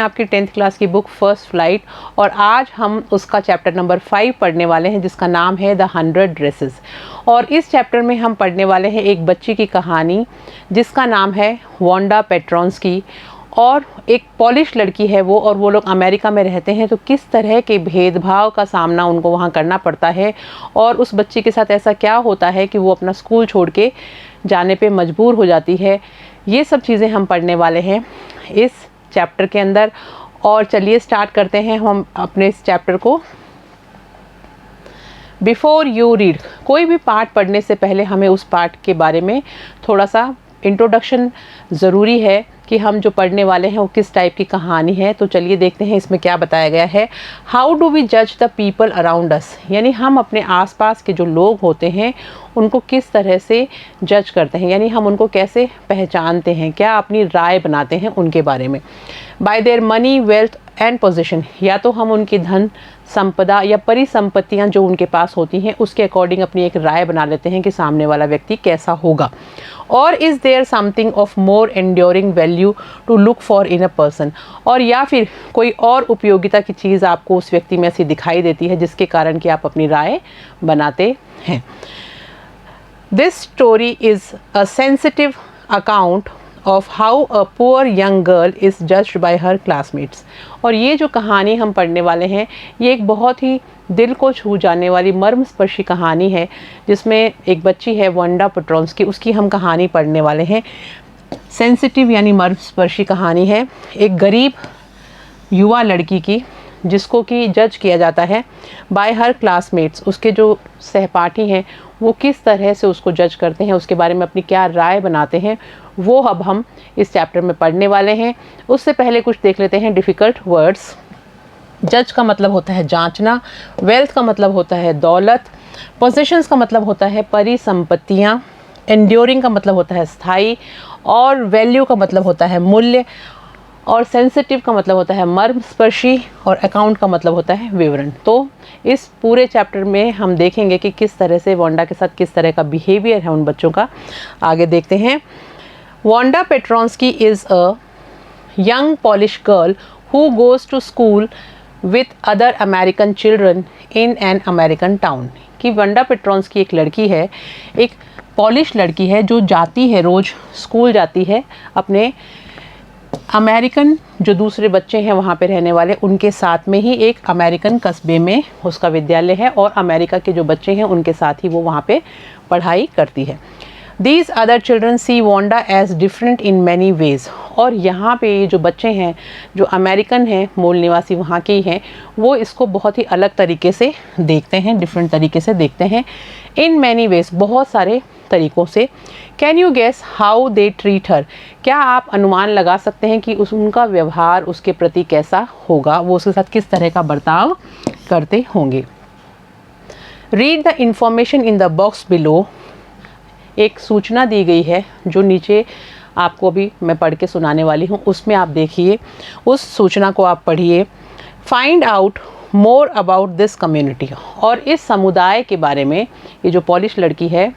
आपकी 10th class की book first flight और आज हम उसका चैप्टर नंबर 5 पढ़ने वाले हैं जिसका नाम है द 100 ड्रेसेस। और इस चैप्टर में हम पढ़ने वाले हैं एक बच्ची की कहानी जिसका नाम है वांडा पेट्रोंस्की। और एक पॉलिश लड़की है वो, और वो लोग अमेरिका में रहते हैं, तो किस तरह के भेदभाव का सामना उनको वहाँ करना पड़ता है और उस बच्ची के साथ ऐसा क्या होता है कि वो अपना स्कूल छोड़ के जाने पे मजबूर हो जाती है। ये सब चीज़ें हम पढ़ने वाले हैं इस चैप्टर के अंदर। और चलिए स्टार्ट करते हैं हम अपने इस चैप्टर को। बिफोर यू रीड, कोई भी पार्ट पढ़ने से पहले हमें उस पार्ट के बारे में थोड़ा सा इंट्रोडक्शन ज़रूरी है कि हम जो पढ़ने वाले हैं वो किस टाइप की कहानी है। तो चलिए देखते हैं इसमें क्या बताया गया है। हाउ डू वी जज द पीपल अराउंड अस, यानी हम अपने आसपास के जो लोग होते हैं उनको किस तरह से जज करते हैं, यानी हम उनको कैसे पहचानते हैं, क्या अपनी राय बनाते हैं उनके बारे में। Bye their money, wealth and position, या तो हम उनकी धन संपदा या परिसंपत्तियां जो उनके पास होती हैं उसके अकॉर्डिंग अपनी एक राय बना लेते हैं कि सामने वाला व्यक्ति कैसा होगा। और is there something of more enduring value to look for in a person, और या फिर कोई और उपयोगिता की चीज़ आपको उस व्यक्ति में ऐसी दिखाई देती है जिसके कारण कि आप अपनी राय बनाते हैं। This story is a sensitive account of how a poor young girl is judged bye her classmates. और ये जो कहानी हम पढ़ने वाले हैं ये एक बहुत ही दिल को छू जाने वाली मर्मस्पर्शी कहानी है जिसमें एक बच्ची है वांडा पेट्रोंस्की, उसकी हम कहानी पढ़ने वाले हैं। सेंसिटिव यानी मर्मस्पर्शी कहानी है एक गरीब युवा लड़की की जिसको कि जज किया जाता है बाय हर क्लासमेट्स। उसके जो सहपाठी हैं वो किस तरह से उसको जज करते हैं, उसके बारे में अपनी क्या राय बनाते हैं, वो अब हम इस चैप्टर में पढ़ने वाले हैं। उससे पहले कुछ देख लेते हैं डिफ़िकल्ट वर्ड्स। जज का मतलब होता है जांचना, वेल्थ का मतलब होता है दौलत, पोजेशंस का मतलब होता है परिसंपत्तियाँ, एंड्योरिंग का मतलब होता है स्थायी, और वैल्यू का मतलब होता है मूल्य, और सेंसिटिव का मतलब होता है मर्मस्पर्शी, और अकाउंट का मतलब होता है विवरण। तो इस पूरे चैप्टर में हम देखेंगे कि किस तरह से वांडा के साथ किस तरह का बिहेवियर है उन बच्चों का। आगे देखते हैं। Wanda Petronski is a young Polish girl who goes to school with other American children in an American town। कि वांडा पेट्रोंस्की एक लड़की है, एक पॉलिश लड़की है जो जाती है, रोज़ स्कूल जाती है अपने अमेरिकन जो दूसरे बच्चे हैं वहाँ पे रहने वाले उनके साथ में ही। एक अमेरिकन कस्बे में उसका विद्यालय है और अमेरिका के जो बच्चे हैं उनके साथ ही वो वहाँ पे पढ़ाई करती है। These other children see Wanda as different in many ways। और यहाँ पे ये जो बच्चे हैं जो अमेरिकन हैं, मूल निवासी वहाँ के ही हैं, वो इसको बहुत ही अलग तरीके से देखते हैं, डिफरेंट तरीके से देखते हैं। In many ways, बहुत सारे तरीक़ों से। Can you guess how they treat her? क्या आप अनुमान लगा सकते हैं कि उनका व्यवहार उसके प्रति कैसा होगा, वो उसके साथ किस तरह का बर्ताव करते होंगे। Read the information in the box below। एक सूचना दी गई है जो नीचे आपको अभी मैं पढ़ के सुनाने वाली हूँ, उसमें आप देखिए, उस सूचना को आप पढ़िए। Find out more about this community, और इस समुदाय के बारे में, ये जो पॉलिश लड़की है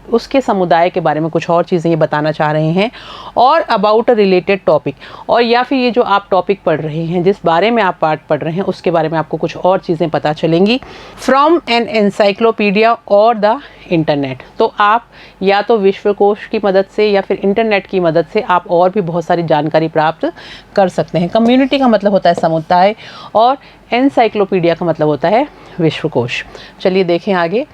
उसके समुदाय के बारे में कुछ और चीज़ें ये बताना चाह रहे हैं। और अबाउट अ रिलेटेड टॉपिक, और या फिर ये जो आप टॉपिक पढ़ रहे हैं, जिस बारे में आप पार्ट पढ़ रहे हैं उसके बारे में आपको कुछ और चीज़ें पता चलेंगी। फ्रॉम एन एनसाइक्लोपीडिया और द इंटरनेट, तो आप या तो विश्वकोश की मदद से या फिर इंटरनेट की मदद से आप और भी बहुत सारी जानकारी प्राप्त कर सकते हैं। कम्युनिटी का मतलब होता है समुदाय और एनसाइक्लोपीडिया का मतलब होता है विश्वकोश। चलिए देखें आगे।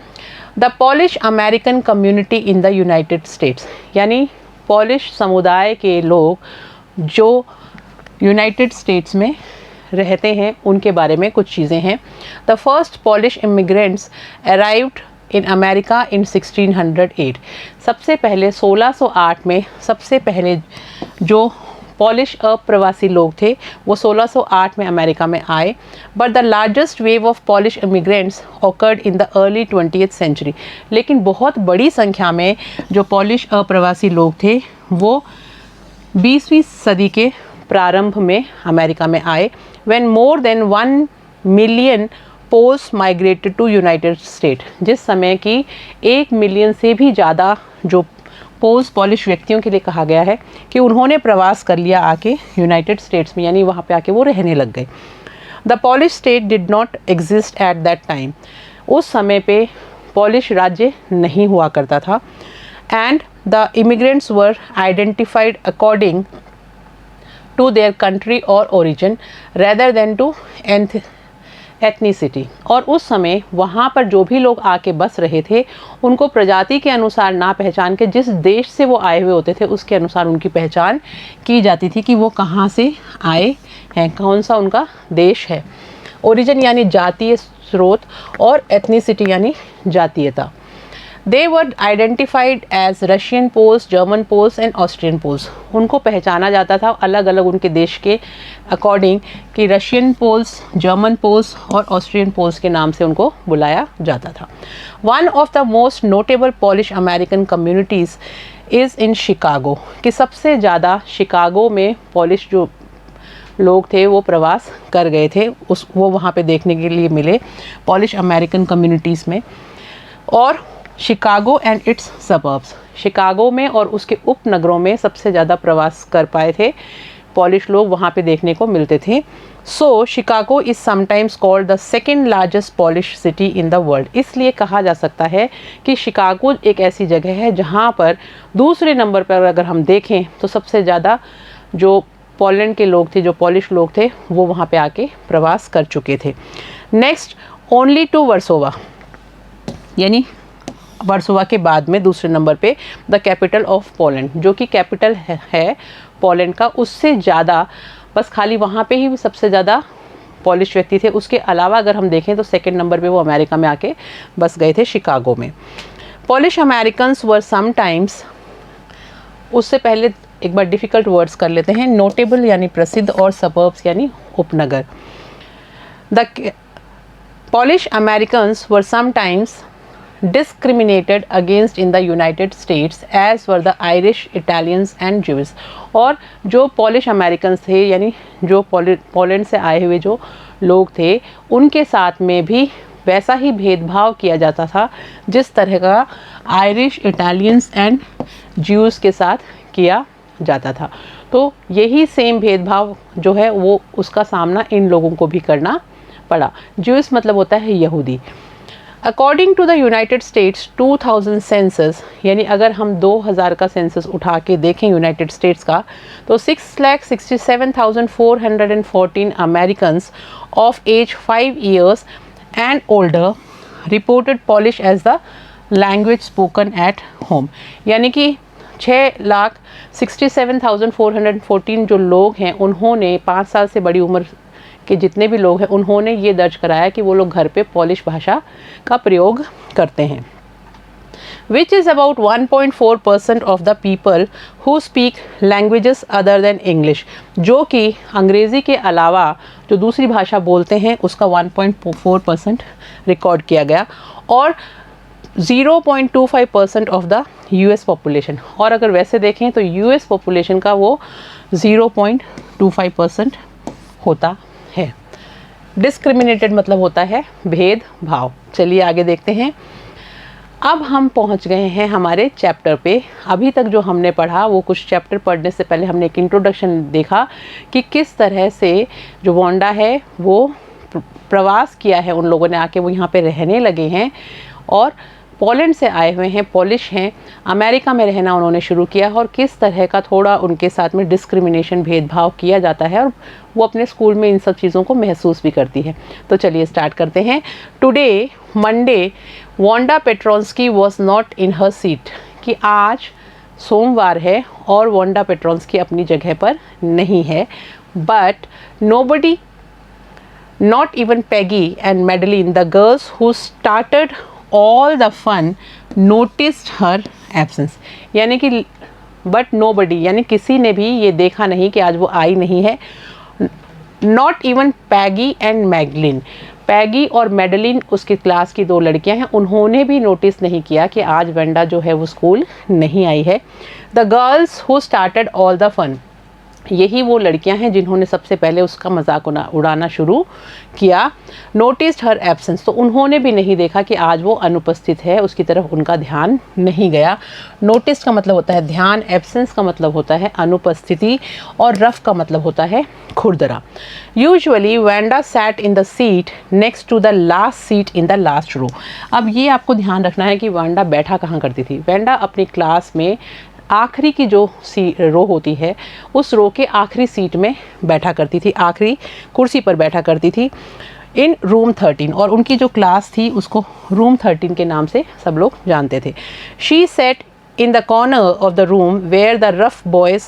The polish American community in the United states, यानी पॉलिश समुदाय के लोग जो यूनाइटेड स्टेट्स में रहते हैं उनके बारे में कुछ चीज़ें हैं। The first Polish immigrants arrived in America in 1608। सबसे पहले 1608 में सबसे पहले जो पॉलिश अप्रवासी लोग थे वो 1608 में अमेरिका में आए। But the largest wave of Polish immigrants occurred in the early 20th century. लेकिन बहुत बड़ी संख्या में जो पॉलिश अप्रवासी लोग थे वो 20वीं सदी के प्रारंभ में अमेरिका में आए। When more than 1 million Poles migrated to United State, जिस समय की 1 मिलियन से भी ज़्यादा जो पोल्स पॉलिश व्यक्तियों के लिए कहा गया है कि उन्होंने प्रवास कर लिया आके यूनाइटेड स्टेट्स में, यानी वहाँ पे आके वो रहने लग गए। The Polish state did not exist at that time, उस समय पे पॉलिश राज्य नहीं हुआ करता था। And the immigrants were identified according to their country और origin rather than to ethnicity, और उस समय वहाँ पर जो भी लोग आके बस रहे थे उनको प्रजाति के अनुसार ना पहचान के जिस देश से वो आए हुए होते थे उसके अनुसार उनकी पहचान की जाती थी कि वो कहाँ से आए हैं, कौन सा उनका देश है। ओरिजिन यानी जातीय स्रोत और एथनिसिटी यानी जातीयता। They were identified as Russian Poles, German Poles and Austrian Poles, उनको पहचाना जाता था अलग अलग उनके देश के अकॉर्डिंग कि रशियन पोल्स, जर्मन पोल्स और ऑस्ट्रियन पोल्स के नाम से उनको बुलाया जाता था। One of the most notable polish American communities is in Chicago, कि सबसे ज़्यादा शिकागो में पॉलिश जो लोग थे वो प्रवास कर गए थे, वो वहाँ पे देखने के लिए मिले पॉलिश अमेरिकन कम्युनिटीज़ में। और Chicago and it's suburbs, Chicago में और उसके उपनगरों में सबसे ज़्यादा प्रवास कर पाए थे पॉलिश लोग, वहाँ पे देखने को मिलते थे। So Chicago is sometimes called the second largest Polish city in the world, इसलिए कहा जा सकता है कि शिकागो एक ऐसी जगह है जहाँ पर दूसरे नंबर पर अगर हम देखें तो सबसे ज़्यादा जो पोलैंड के लोग थे, जो पॉलिश लोग थे, वो वहाँ पे आके प्रवास कर चुके थे। नेक्स्ट, ओनली टू वर्सोवा, यानी वर्सोवा के बाद में दूसरे नंबर पे द कैपिटल ऑफ पोलैंड, जो कि कैपिटल है पोलैंड का, उससे ज़्यादा बस खाली वहाँ पे ही सबसे ज़्यादा पॉलिश व्यक्ति थे। उसके अलावा अगर हम देखें तो सेकंड नंबर पे वो अमेरिका में आके बस गए थे, शिकागो में। पॉलिश अमेरिकन्स वर समटाइम्स, उससे पहले एक बार डिफ़िकल्ट वर्ड्स कर लेते हैं, नोटेबल यानी प्रसिद्ध और सबर्ब्स यानी उपनगर। The polish Americans were sometimes discriminated against in the United States as were the Irish, Italians and Jews, और जो पॉलिश अमेरिकन्स थे यानी जो पोलैंड से आए हुए जो लोग थे उनके साथ में भी वैसा ही भेदभाव किया जाता था जिस तरह का आयरिश, इटालियंस एंड ज्यूज़ के साथ किया जाता था। तो यही सेम भेदभाव जो है वो उसका सामना इन लोगों को भी करना पड़ा। ज्यूस मतलब होता है यहूदी। According to the United States 2000 census, यानी अगर हम 2000 का सेंसस उठा के देखें यूनाइटेड स्टेट्स का, तो 6,67,414 Americans of age 5 years and older reported Polish as the language spoken at home, यानी कि 6,67,414 जो लोग हैं उन्होंने 5 साल से बड़ी उम्र के जितने भी लोग हैं उन्होंने ये दर्ज कराया कि वो लोग घर पे पॉलिश भाषा का प्रयोग करते हैं। Which is about 1.4% of the people who speak languages other than English, जो कि अंग्रेज़ी के अलावा जो दूसरी भाषा बोलते हैं उसका 1.4% रिकॉर्ड किया गया, और 0.25% ऑफ द यूएस पॉपुलेशन, और अगर वैसे देखें तो यूएस पॉपुलेशन का वो 0.25% होता है। डिस्क्रिमिनेटेड मतलब होता है भेदभाव। चलिए आगे देखते हैं। अब हम पहुंच गए हैं हमारे चैप्टर पे। अभी तक जो हमने पढ़ा वो कुछ चैप्टर पढ़ने से पहले हमने एक इंट्रोडक्शन देखा कि किस तरह से जो वांडा है वो प्रवास किया है, उन लोगों ने आके वो यहाँ पे रहने लगे हैं और पोलैंड से आए हुए हैं, पॉलिश हैं, अमेरिका में रहना उन्होंने शुरू किया, और किस तरह का थोड़ा उनके साथ में डिस्क्रिमिनेशन भेदभाव किया जाता है और वो अपने स्कूल में इन सब चीज़ों को महसूस भी करती है। तो चलिए स्टार्ट करते हैं। Today Monday Wanda Petronski was not in her seat, कि आज सोमवार है और वांडा पेट्रोंस्की अपनी जगह पर नहीं है। But nobody, not even Peggy and Madeline, the girls who started all the fun noticed her absence, यानी कि बट nobody, यानी किसी ने भी ये देखा नहीं कि आज वो आई नहीं है। Not even पैगी एंड मैगलिन, पैगी और मेडलिन उसकी क्लास की 2 लड़कियां हैं, उन्होंने भी नोटिस नहीं किया कि आज वांडा जो है वो स्कूल नहीं आई है। The girls who started all the fun, यही वो लड़कियां हैं जिन्होंने सबसे पहले उसका मजाक उड़ाना शुरू किया। नोटिस्ड हर एब्सेंस, तो उन्होंने भी नहीं देखा कि आज वो अनुपस्थित है, उसकी तरफ उनका ध्यान नहीं गया। नोटिस का मतलब होता है ध्यान, एब्सेंस का मतलब होता है अनुपस्थिति, और रफ का मतलब होता है खुरदरा। Usually Wanda sat in the seat next to the last seat in the last row. अब ये आपको ध्यान रखना है कि वैंडा बैठा कहाँ करती थी। वैंडा अपनी क्लास में आखिरी की जो रो होती है उस रो के आखिरी सीट में बैठा करती थी, आखिरी कुर्सी पर बैठा करती थी इन रूम 13, और उनकी जो क्लास थी उसको रूम 13 के नाम से सब लोग जानते थे। She sat in the corner of the room where the rough boys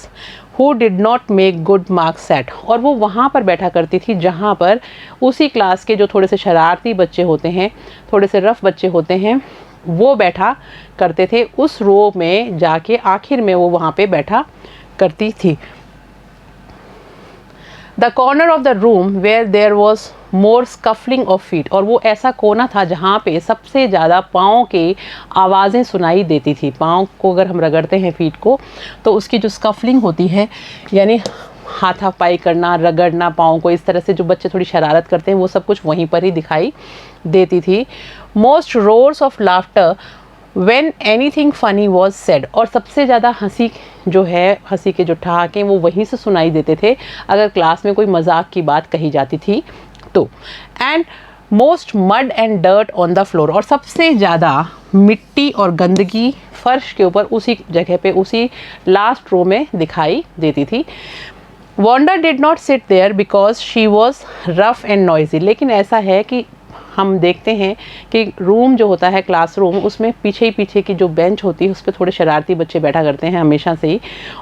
who did not make good marks sat, और वो वहाँ पर बैठा करती थी जहाँ पर उसी क्लास के जो थोड़े से शरारती बच्चे होते हैं, थोड़े से रफ बच्चे होते हैं, वो बैठा करते थे। उस रो में जाके आखिर में वो वहाँ पे बैठा करती थी। The corner of the room where there was more scuffling of feet, और वो ऐसा कोना था जहाँ पे सबसे ज़्यादा पाँव के आवाज़ें सुनाई देती थी। पाँव को अगर हम रगड़ते हैं फीट को, तो उसकी जो स्कफलिंग होती है यानी हाथापाई करना, रगड़ना पाँव को, इस तरह से जो बच्चे थोड़ी शरारत करते हैं वो सब कुछ वहीं पर ही दिखाई देती थी। Most roars of laughter when anything funny was said, और सबसे ज़्यादा हंसी जो है, हंसी के जो ठहाके वो वहीं से सुनाई देते थे अगर क्लास में कोई मजाक की बात कही जाती थी तो। And most mud and dirt on the floor, और सबसे ज़्यादा मिट्टी और गंदगी फर्श के ऊपर उसी जगह पे, उसी लास्ट रो में दिखाई देती थी। Wanda did not sit there because she was rough and noisy, लेकिन ऐसा है कि हम देखते हैं कि रूम जो होता है क्लासरूम, उसमें पीछे ही पीछे की जो बेंच होती है उस पर थोड़े शरारती बच्चे बैठा करते हैं हमेशा से ही,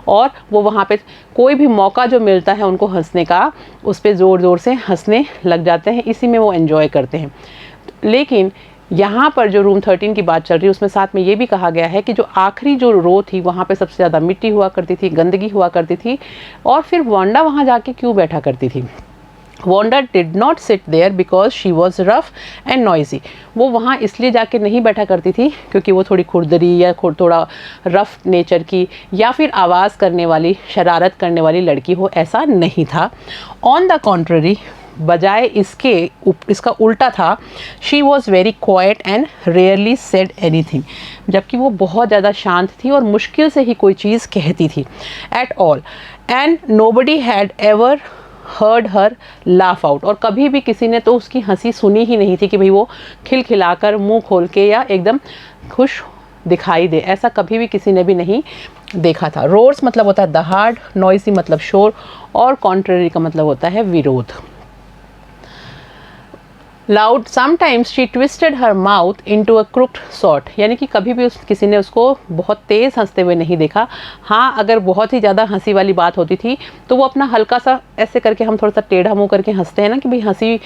और वो वहाँ पे कोई भी मौका जो मिलता है उनको हंसने का, उस पर ज़ोर ज़ोर से हंसने लग जाते हैं, इसी में वो एंजॉय करते हैं। लेकिन यहाँ पर जो रूम 13 की बात चल रही है उसमें साथ में ये भी कहा गया है कि जो आखिरी जो रो थी वहाँ पे सबसे ज़्यादा मिट्टी हुआ करती थी, गंदगी हुआ करती थी, और फिर वांडा वहाँ जाके क्यों बैठा करती थी। Wanda did not sit there because she was rough and noisy, वो वहाँ इसलिए जाके नहीं बैठा करती थी क्योंकि वो थोड़ी खुरदरी या थोड़ा रफ नेचर की या फिर आवाज़ करने वाली, शरारत करने वाली लड़की हो, ऐसा नहीं था। ऑन द कॉन्ट्ररी, बजाय इसके इसका उल्टा था। She was very quiet and rarely said anything, जबकि वो बहुत ज़्यादा शांत थी और मुश्किल से ही कोई चीज़ कहती थी at all, and nobody had ever heard her laugh out, और कभी भी किसी ने तो उसकी हंसी सुनी ही नहीं थी कि भाई वो खिलखिलाकर मुंह खोल के या एकदम खुश दिखाई दे, ऐसा कभी भी किसी ने भी नहीं देखा था। रोर्स मतलब होता है दहाड़, नॉइसी मतलब शोर, और कॉन्ट्ररी का मतलब होता है विरोध। Loud, sometimes she twisted her mouth into a crooked sort, यानी कि कभी भी किसी ने उसको बहुत तेज़ हंसते हुए नहीं देखा। हाँ, अगर बहुत ही ज़्यादा हंसी वाली बात होती थी तो वो अपना हल्का सा ऐसे करके, हम थोड़ा सा टेढ़ा मुंह करके हंसते हैं ना कि भाई हंसी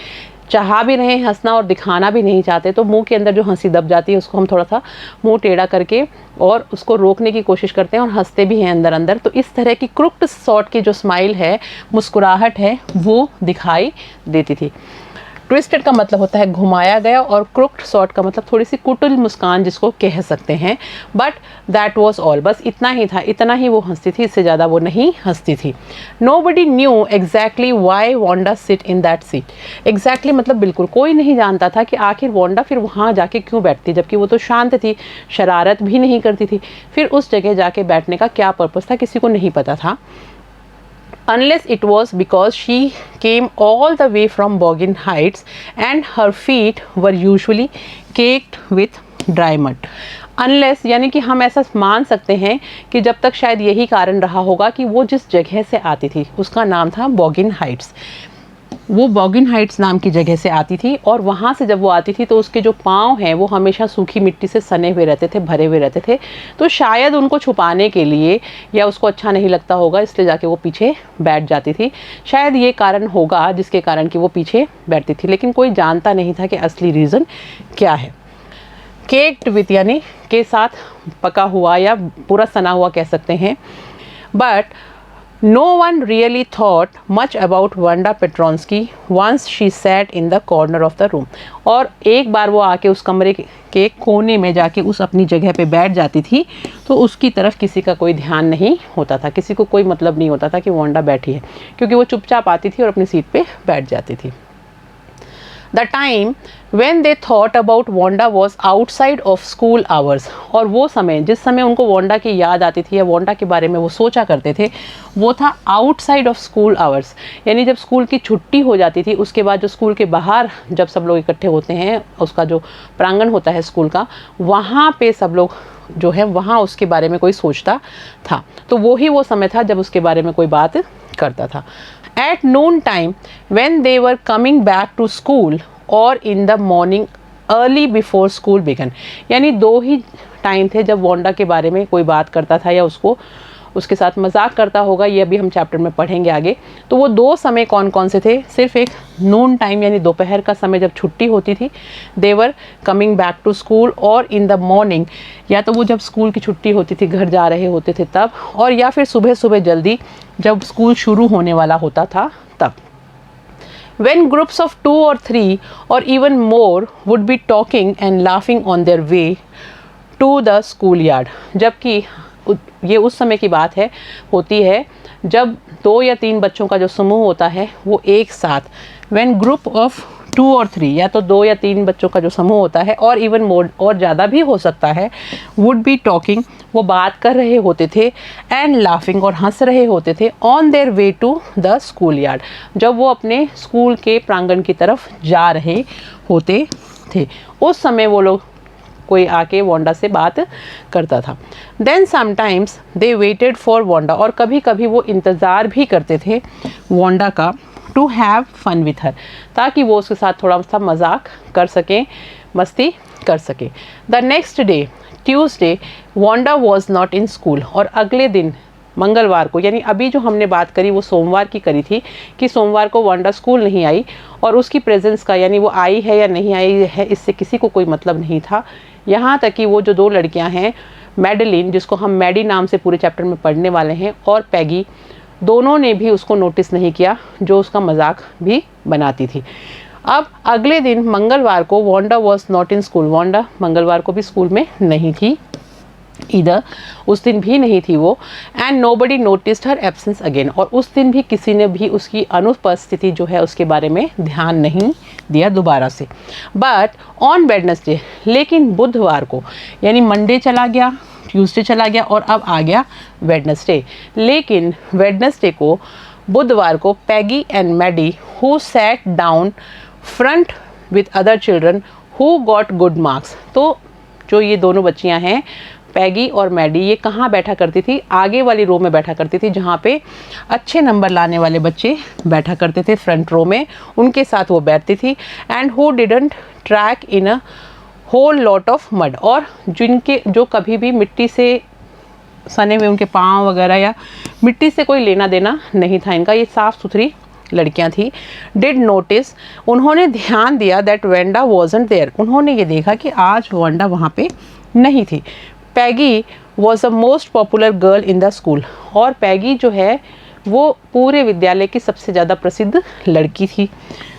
चाह भी रहे हैं हंसना और दिखाना भी नहीं चाहते, तो मुंह के अंदर जो हंसी दब जाती है उसको हम थोड़ा सा मुंह टेढ़ा करके और उसको रोकने की कोशिश करते हैं और हंसते भी हैं अंदर अंदर। तो इस तरह की क्रुक्ड सॉर्ट की जो स्माइल है, मुस्कुराहट है, वो दिखाई देती थी। ट्विस्टेड का मतलब होता है घुमाया गया, और क्रुक्ड सॉर्ट का मतलब थोड़ी सी कुटिल मुस्कान जिसको कह सकते हैं। बट दैट वॉज ऑल, बस इतना ही था, इतना ही वो हंसती थी, इससे ज़्यादा वो नहीं हंसती थी। Nobody knew exactly Y Wanda sit in that seat. Exactly मतलब बिल्कुल कोई नहीं जानता था कि आखिर वॉन्डा फिर वहाँ जाके क्यों बैठती, जबकि वो तो शांत थी, शरारत भी नहीं करती थी, फिर उस जगह जाके बैठने का क्या पर्पज़ था, किसी को नहीं पता था। Unless it was because she came all the way from Boggin Heights and her feet were usually caked with dry mud. Unless यानी कि हम ऐसा मान सकते हैं कि जब तक शायद यही कारण रहा होगा कि वो जिस जगह से आती थी उसका नाम था बॉगिन हाइट्स। वो बॉगिन हाइट्स नाम की जगह से आती थी, और वहाँ से जब वो आती थी तो उसके जो पाँव हैं वो हमेशा सूखी मिट्टी से सने हुए रहते थे, भरे हुए रहते थे। तो शायद उनको छुपाने के लिए या उसको अच्छा नहीं लगता होगा, इसलिए जाके वो पीछे बैठ जाती थी। शायद ये कारण होगा जिसके कारण कि वो पीछे बैठती थी, लेकिन कोई जानता नहीं था कि असली रीज़न क्या है। केक्ड विथ यानी के साथ पका हुआ या पूरा सना हुआ कह सकते हैं। But No one really thought much about Wanda Petronsky once she sat in the corner of the room. और एक बार वो आके उस कमरे के कोने में जाके उस अपनी जगह पे बैठ जाती थी तो उसकी तरफ किसी का कोई ध्यान नहीं होता था, किसी को कोई मतलब नहीं होता था कि वांडा बैठी है, क्योंकि वो चुपचाप आती थी और अपनी सीट पे बैठ जाती थी. The time when they thought about Wanda was outside of school hours. और वो समय, जिस समय उनको वांडा की याद आती थी या वांडा के बारे में वो सोचा करते थे, वो था outside of school hours. यानी जब स्कूल की छुट्टी हो जाती थी, उसके बाद जो स्कूल के बाहर जब सब लोग इकट्ठे होते हैं, उसका जो प्रांगण होता है स्कूल का, वहाँ पे सब लोग जो है वहाँ उसके बारे में कोई सोचता था. तो वो ही वो समय था जब उसके बारे में कोई बात करता था. At noon time, when they were coming back to school or in the morning early before school began. यानी दो ही टाइम थे जब वांडा के बारे में कोई बात करता था या उसके साथ मजाक करता होगा, ये अभी हम चैप्टर में पढ़ेंगे आगे. तो वो दो समय कौन कौन से थे? सिर्फ एक नून टाइम यानी दोपहर का समय जब छुट्टी होती थी, देवर कमिंग बैक टू स्कूल, और इन द मॉर्निंग या तो वो जब स्कूल की छुट्टी होती थी, घर जा रहे होते थे तब, और या फिर सुबह सुबह जल्दी जब स्कूल शुरू होने वाला होता था तब. When groups of 2 or 3 or even more would be talking and laughing on their way to the schoolyard. जबकि ये उस समय की बात है, होती है जब 2 या 3 बच्चों का जो समूह होता है वो एक साथ, when group of 2 or 3 या तो 2 या 3 बच्चों का जो समूह होता है, और इवन मोर और ज़्यादा भी हो सकता है, would be talking, वो बात कर रहे होते थे, and laughing और हंस रहे होते थे, on their way to the schoolyard, जब वो अपने स्कूल के प्रांगण की तरफ जा रहे होते थे. उस समय वो लोग कोई आके वांडा से बात करता था. Then sometimes they waited for Wanda, और कभी कभी वो इंतज़ार भी करते थे वांडा का, to have fun with her, ताकि वो उसके साथ थोड़ा सा मजाक कर सकें, मस्ती कर सकें. The next day Tuesday Wanda was not in school, और अगले दिन मंगलवार को, यानी अभी जो हमने बात करी वो सोमवार की करी थी कि सोमवार को वांडा स्कूल नहीं आई, और उसकी प्रेजेंस का यानी वो आई है या नहीं आई है इससे किसी को कोई मतलब नहीं था. यहाँ तक कि वो जो 2 लड़कियाँ हैं, मैडलिन जिसको हम मैडी नाम से पूरे चैप्टर में पढ़ने वाले हैं, और पैगी, दोनों ने भी उसको नोटिस नहीं किया, जो उसका मजाक भी बनाती थी. अब अगले दिन मंगलवार को Wanda was not in school, Wanda मंगलवार को भी स्कूल में नहीं थी इधर, उस दिन भी नहीं थी वो. And nobody noticed her absence again, और उस दिन भी किसी ने भी उसकी अनुपस्थिति जो है उसके बारे में ध्यान नहीं दिया दोबारा से. बट ऑन वेडनेसडे, लेकिन बुधवार को, यानी मंडे चला गया, ट्यूसडे चला गया, और अब आ गया वेडनेसडे. लेकिन वेडनेसडे को, बुधवार को, Peggy and Maddie who sat down front with other children who got good marks. तो जो ये दोनों बच्चियां हैं, पैगी और मैडी, ये कहाँ बैठा करती थी? आगे वाली रो में बैठा करती थी, जहाँ पे अच्छे नंबर लाने वाले बच्चे बैठा करते थे, फ्रंट रो में उनके साथ वो बैठती थी. And who didn't track in a whole lot of mud, और जिनके जो कभी भी मिट्टी से सने हुए उनके पाँव वगैरह या मिट्टी से कोई लेना देना नहीं था इनका, ये साफ़ सुथरी लड़कियां थी. डिड नोटिस, उन्होंने ध्यान दिया, दैट वांडा वॉजंट देयर, उन्होंने ये देखा कि आज वांडा वहाँ पे नहीं थी. Peggy was the most popular girl in the school, और पैगी जो है वो पूरे विद्यालय की सबसे ज़्यादा प्रसिद्ध लड़की थी.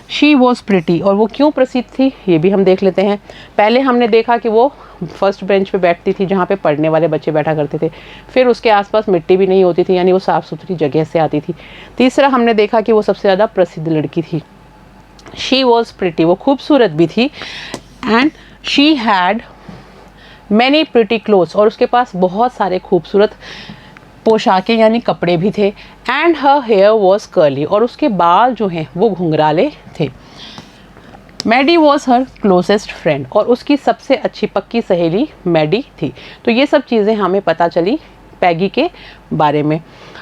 शी वॉज प्रिटी, और वो क्यों प्रसिद्ध थी ये भी हम देख लेते हैं. पहले हमने देखा कि वो फर्स्ट बेंच पे बैठती थी जहाँ पे पढ़ने वाले बच्चे बैठा करते थे, फिर उसके आसपास मिट्टी भी नहीं होती थी, यानी वो साफ़ सुथरी जगह से आती थी. तीसरा हमने देखा कि वो सबसे ज़्यादा प्रसिद्ध लड़की थी. शी वॉज प्रिटी, वो खूबसूरत भी थी. And she had many pretty clothes, और उसके पास बहुत सारे खूबसूरत पोशाकें यानी कपड़े भी थे. And her hair was curly, और उसके बाल जो हैं वो घुंघराले थे. Maddie was her closest friend, और उसकी सबसे अच्छी पक्की सहेली मैडी थी. तो ये सब चीज़ें हमें पता चली पैगी के बारे में.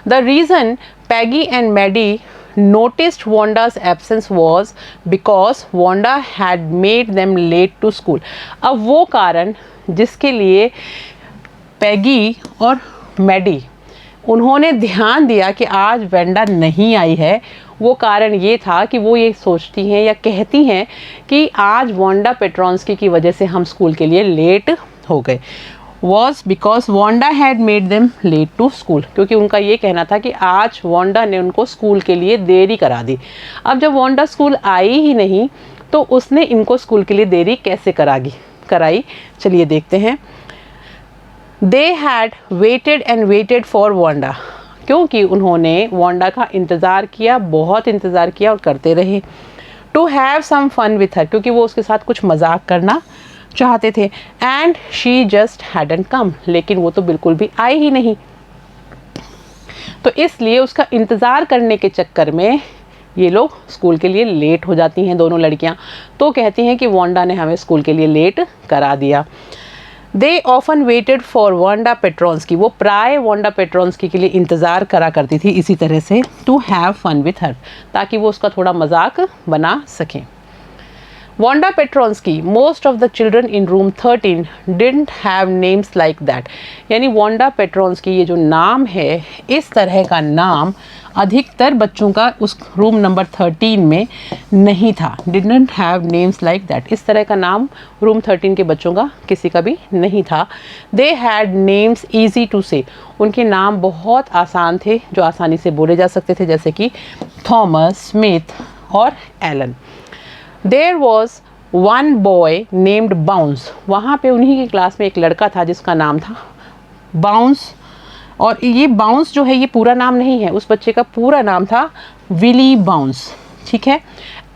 The reason Peggy and Maddie noticed Wanda's absence was because Wanda had made them late to school. अब वो कारण जिसके लिए पैगी और मैडी उन्होंने ध्यान दिया कि आज वांडा नहीं आई है, वो कारण ये था कि वो ये सोचती हैं या कहती हैं कि आज वांडा पेट्रोंस्की की वजह से हम स्कूल के लिए लेट हो गए. was because Wanda had made them late to school, क्योंकि उनका ये कहना था कि आज वांडा ने उनको स्कूल के लिए देरी करा दी। अब जब वांडा स्कूल आई ही नहीं तो उसने इनको स्कूल के लिए देरी कैसे कराई, चलिए देखते हैं। They had waited and waited for Wanda, क्योंकि उन्होंने वांडा का इंतज़ार किया, बहुत इंतज़ार किया और करते रहे। To have some fun with her, क्योंकि वो उसके साथ कुछ मजाक करना चाहते थे। एंड शी जस्ट हैडंट कम, लेकिन वो तो बिल्कुल भी आई ही नहीं। तो इसलिए उसका इंतज़ार करने के चक्कर में ये लोग स्कूल के लिए लेट हो जाती हैं दोनों लड़कियां। तो कहती हैं कि वांडा ने हमें स्कूल के लिए लेट करा दिया। They often waited for Wanda Petronski, वो प्राय वांडा पेट्रोन्स्की के लिए इंतज़ार करा करती थी इसी तरह से, to have fun with her, ताकि वो उसका थोड़ा मजाक बना सकें। Wanda Petronsky, most of the children in room 13 didn't have names like that, यानी Wanda Petronsky ये जो नाम है, इस तरह का नाम अधिकतर बच्चों का उस रूम नंबर 13 में नहीं था। Didn't have names like that, इस तरह का नाम रूम 13 के बच्चों का किसी का भी नहीं था। They had names easy to say, उनके नाम बहुत आसान थे जो आसानी से बोले जा सकते थे, जैसे कि थॉमस, स्मिथ और Elon. There was one boy named Bounce, वहाँ पे उन्हीं की क्लास में एक लड़का था जिसका नाम था बाउंस। और ये बाउंस जो है ये पूरा नाम नहीं है, उस बच्चे का पूरा नाम था विली बाउंस, ठीक है।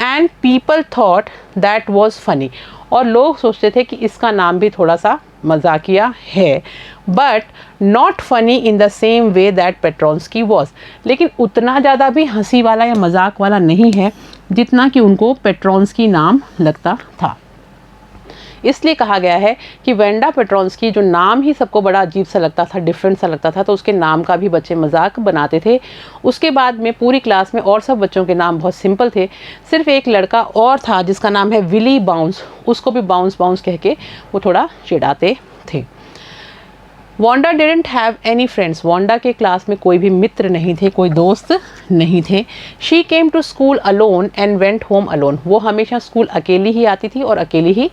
And people thought that was funny, और लोग सोचते थे कि इसका नाम भी थोड़ा सा मजाकिया है, but not funny in the same way that Petronski was, लेकिन उतना ज़्यादा भी हंसी वाला या मजाक वाला नहीं है जितना कि उनको पेट्रोन्स्की नाम लगता था। इसलिए कहा गया है कि वांडा पेट्रोन्स्की जो नाम ही सबको बड़ा अजीब सा लगता था, डिफरेंट सा लगता था, तो उसके नाम का भी बच्चे मजाक बनाते थे। उसके बाद में पूरी क्लास में और सब बच्चों के नाम बहुत सिंपल थे, सिर्फ एक लड़का और था जिसका नाम है विली बाउंस, उसको भी बाउंस बाउंस कह के वो थोड़ा चिढ़ाते थे। Wanda didn't have any friends, Wanda के क्लास में कोई भी मित्र नहीं थे, कोई दोस्त नहीं थे। She came to school alone and went home alone, वो हमेशा स्कूल अकेली ही आती थी और अकेली ही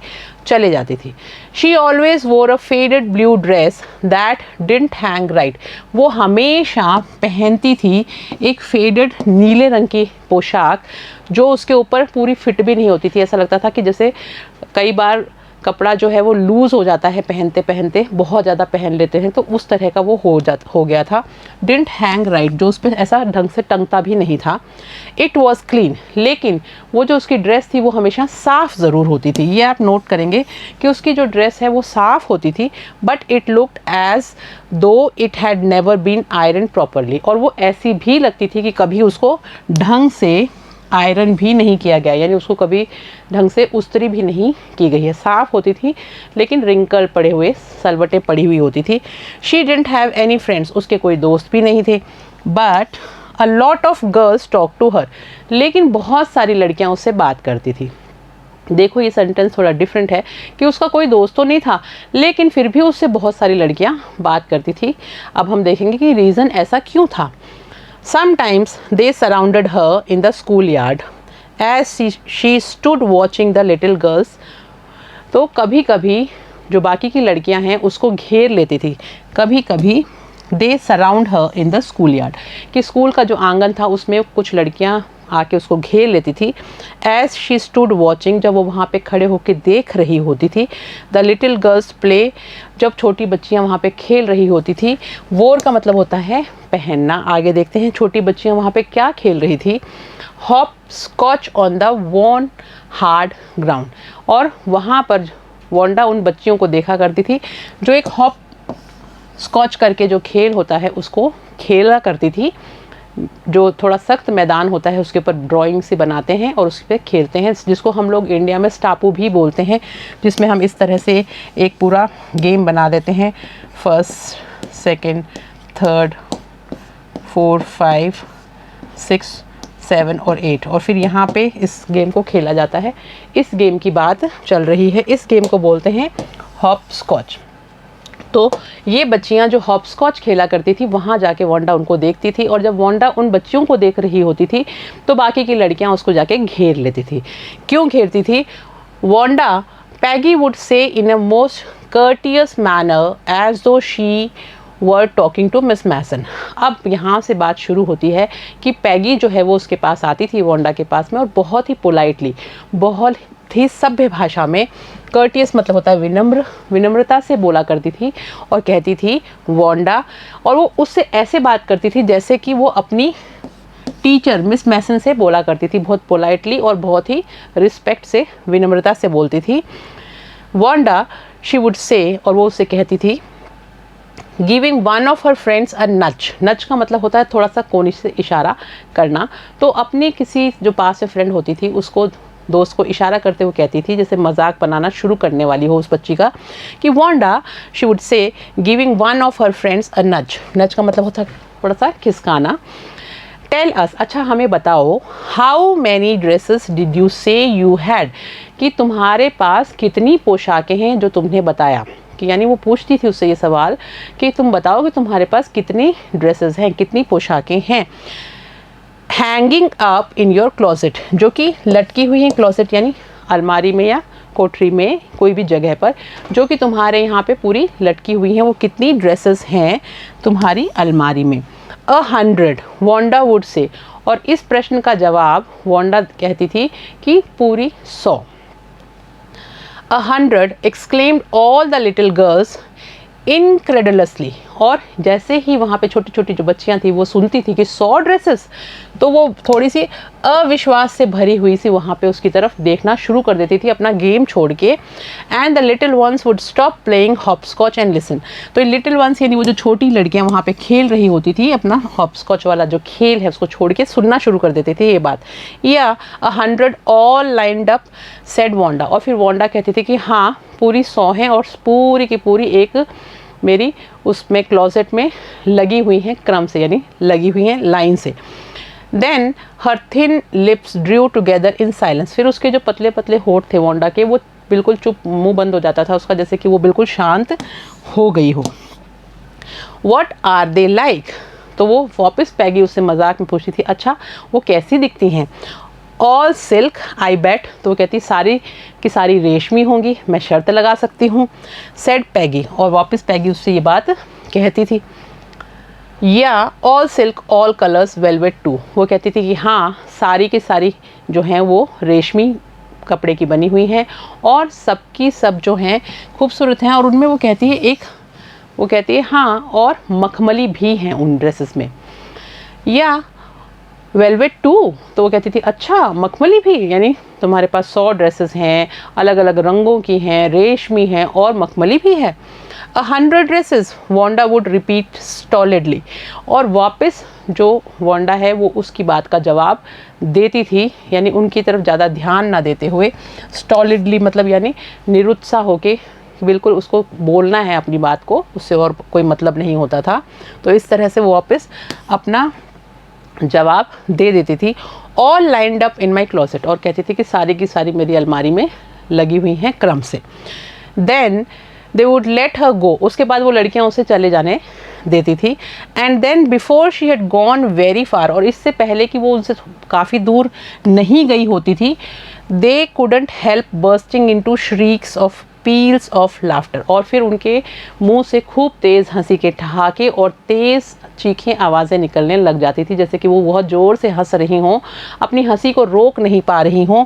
चले जाती थी। She always wore a faded blue dress that didn't hang right, वो हमेशा पहनती थी एक फेडेड नीले रंग की पोशाक जो उसके ऊपर पूरी फिट भी नहीं होती थी, ऐसा लगता था कि जैसे कई बार कपड़ा जो है वो लूज़ हो जाता है पहनते पहनते, बहुत ज़्यादा पहन लेते हैं, तो उस तरह का वो हो गया था। डिडंट हैंग राइट, जो उस पर ऐसा ढंग से टंगता भी नहीं था। इट वॉज क्लीन, लेकिन वो जो उसकी ड्रेस थी वो हमेशा साफ़ ज़रूर होती थी। ये आप नोट करेंगे कि उसकी जो ड्रेस है वो साफ़ होती थी, but it looked as though it had never been iron properly, और वो ऐसी भी लगती थी कि कभी उसको ढंग से आयरन भी नहीं किया गया, यानी उसको कभी ढंग से उस्त्री भी नहीं की गई है। साफ़ होती थी लेकिन रिंकल पड़े हुए, सलवटें पड़ी हुई होती थी। She didn't have any friends, उसके कोई दोस्त भी नहीं थे। But a lot of girls talk to her, लेकिन बहुत सारी लड़कियां उससे बात करती थी। देखो ये सेंटेंस थोड़ा डिफरेंट है कि उसका कोई दोस्त तो नहीं था, लेकिन फिर भी उससे बहुत सारी लड़कियां बात करती थी। अब हम देखेंगे कि रीज़न ऐसा क्यों था। Sometimes they surrounded her in the schoolyard as she stood watching the little girls. तो कभी कभी जो बाकी की लड़कियां हैं उसको घेर लेती थी, कभी कभी they surround her in the schoolyard, कि स्कूल का जो आंगन था उसमें कुछ लड़कियां आके उसको घेर लेती थी। एज शी स्टूड वॉचिंग, जब वो वहाँ पे खड़े होकर देख रही होती थी। द लिटिल गर्ल्स प्ले, जब छोटी बच्चियाँ वहाँ पे खेल रही होती थी। वोर का मतलब होता है पहनना। आगे देखते हैं छोटी बच्चियाँ वहाँ पे क्या खेल रही थी। Hopscotch on the worn hard ground, और वहाँ पर वांडा उन बच्चियों को देखा करती थी जो एक हॉप स्कॉच करके जो खेल होता है उसको खेला करती थी, जो थोड़ा सख्त मैदान होता है उसके ऊपर ड्राइंग से बनाते हैं और उस पर खेलते हैं, जिसको हम लोग इंडिया में स्टापू भी बोलते हैं, जिसमें हम इस तरह से एक पूरा गेम बना देते हैं। 1st, 2nd, 3rd, 4, 5, 6, 7 और 8, और फिर यहाँ पे इस गेम को खेला जाता है। इस गेम की बात चल रही है, इस गेम को बोलते हैं हॉप स्कॉच। तो ये बच्चियां जो हॉप स्कॉच खेला करती थी वहाँ जाके वांडा उनको देखती थी, और जब वांडा उन बच्चियों को देख रही होती थी तो बाकी की लड़कियां उसको जाके घेर लेती थी। क्यों घेरती थी? Wanda Peggy would say in a most courteous manner as though she were talking to Miss Mason। अब यहाँ से बात शुरू होती है कि पैगी जो है वो उसके पास आती थी वांडा के पास में, और बहुत ही पोलाइटली, बहुत ही सभ्य भाषा में, कर्टियस मतलब होता है विनम्र, विनम्रता से बोला करती थी और कहती थी वांडा, और वो उससे ऐसे बात करती थी जैसे कि वो अपनी टीचर मिस मैसन से बोला करती थी, बहुत पोलाइटली और बहुत ही रिस्पेक्ट से, विनम्रता से बोलती थी। वांडा शी वुड से, और वो उससे कहती थी, giving one of her friends a nudge. Nudge का मतलब होता है थोड़ा सा कोनी से इशारा करना। तो अपनी किसी जो पास में फ्रेंड होती थी उसको, दोस्त को इशारा करते हुए कहती थी, जैसे मजाक बनाना शुरू करने वाली हो उस बच्ची का, कि Wanda she would say giving one of her friends a nudge. Nudge का मतलब होता है थोड़ा सा खिसकाना। टेल अस, अच्छा हमें बताओ, how many dresses did you से यू हैड, कि तुम्हारे पास कितनी पोशाकें हैं जो तुमने बताया, कि यानी वो पूछती थी उससे ये सवाल कि तुम बताओ कि तुम्हारे पास कितनी ड्रेसेस हैं, कितनी पोशाकें हैं। Hanging up in your closet, जो कि लटकी हुई हैं, क्लोजेट यानी अलमारी में या कोठरी में, कोई भी जगह पर, जो कि तुम्हारे यहाँ पे पूरी लटकी हुई हैं, वो कितनी ड्रेसेस हैं तुम्हारी अलमारी में। 100 वांडा वुड से, और इस प्रश्न का जवाब वांडा कहती थी कि पूरी 100। 100 exclaimed all the little girls incredulously, और जैसे ही वहाँ पे छोटी छोटी जो बच्चियाँ थी वो सुनती थी कि 100 ड्रेसेस, तो वो थोड़ी सी अविश्वास से भरी हुई सी वहाँ पे उसकी तरफ देखना शुरू कर देती थी अपना गेम छोड़ के। And the little ones would stop playing hopscotch and listen, तो लिटिल वंस यानी वो जो छोटी लड़कियाँ वहाँ पे खेल रही होती थी, अपना हॉपस्कॉच वाला जो खेल है उसको छोड़ के सुनना शुरू कर देते थे ये बात। या 100 all lined up said Wanda, और फिर वांडा कहती थी कि हाँ पूरी 100 हैं, और पूरी की पूरी एक मेरी उसमें क्लोजेट में लगी हुई हैं क्रम से, यानी लगी हुई हैं लाइन से। Then her thin lips drew together in silence, फिर उसके जो पतले पतले होठ थे वांडा के, वो बिल्कुल चुप, मुंह बंद हो जाता था उसका, जैसे कि वो बिल्कुल शांत हो गई हो। व्हाट आर दे लाइक, तो वो वापस पैगी उससे मजाक में पूछती थी, अच्छा वो कैसी दिखती हैं। ऑल सिल्क आई बेट, तो वो कहती सारी की सारी रेशमी होंगी, मैं शर्त लगा सकती हूँ। सेड पैगी, और वापस पैगी उससे ये बात कहती थी। Yeah all silk all colours velvet too, वो कहती थी कि हाँ सारी की सारी जो हैं वो रेशमी कपड़े की बनी हुई हैं, और सबकी सब जो हैं खूबसूरत हैं, और उनमें वो कहती है वो कहती है हाँ और मखमली भी हैं उन ड्रेसेस में। या वेलवेट टू, तो वो कहती थी अच्छा मखमली भी, यानी तुम्हारे पास 100 ड्रेसेस हैं, अलग अलग रंगों की हैं, रेशमी हैं और मखमली भी है। 100 ड्रेसेस वांडा वुड रिपीट स्टॉलिडली, और वापस जो वांडा है वो उसकी बात का जवाब देती थी, यानी उनकी तरफ ज़्यादा ध्यान ना देते हुए। स्टॉलिडली मतलब यानी निरुत्साह होके, बिल्कुल उसको बोलना है अपनी बात को, उससे और कोई मतलब नहीं होता था। तो इस तरह से वो वापस अपना जवाब दे देती थी। All lined up in my closet, और कहती थी कि सारी की सारी मेरी अलमारी में लगी हुई हैं क्रम से। Then they would let her go, उसके बाद वो लड़कियां उसे चले जाने देती थी। And then before she had gone very far, और इससे पहले कि वो उनसे काफ़ी दूर नहीं गई होती थी, they couldn't help bursting into श्रीक्स of peels of laughter, और फिर उनके मुंह से खूब तेज़ हंसी के ठहाके और तेज़ चीखें आवाज़ें निकलने लग जाती थी, जैसे कि वो बहुत ज़ोर से हंस रही हों, अपनी हंसी को रोक नहीं पा रही हों।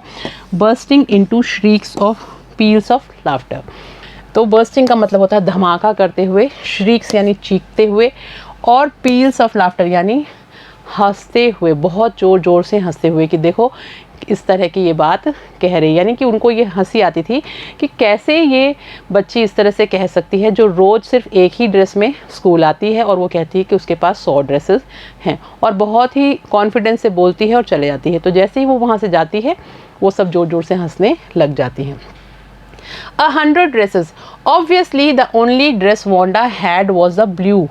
Bursting into श्रीक्स of peels of laughter, तो बर्स्टिंग का मतलब होता है धमाका करते हुए, श्रीक्स यानी चीखते हुए, और पील्स ऑफ लाफ्टर यानी हंसते हुए, बहुत ज़ोर ज़ोर से हंसते हुए, कि देखो इस तरह की ये बात कह रही, यानी कि उनको ये हंसी आती थी कि कैसे ये बच्ची इस तरह से कह सकती है जो रोज़ सिर्फ एक ही ड्रेस में स्कूल आती है, और वो कहती है कि उसके पास 100 ड्रेसेस हैं, और बहुत ही कॉन्फिडेंस से बोलती है और चले जाती है। तो जैसे ही वो वहाँ से जाती है वो सब ज़ोर ज़ोर से हंसने लग जाती हैं। 100 dresses, obviously the only dress Wanda had was the blue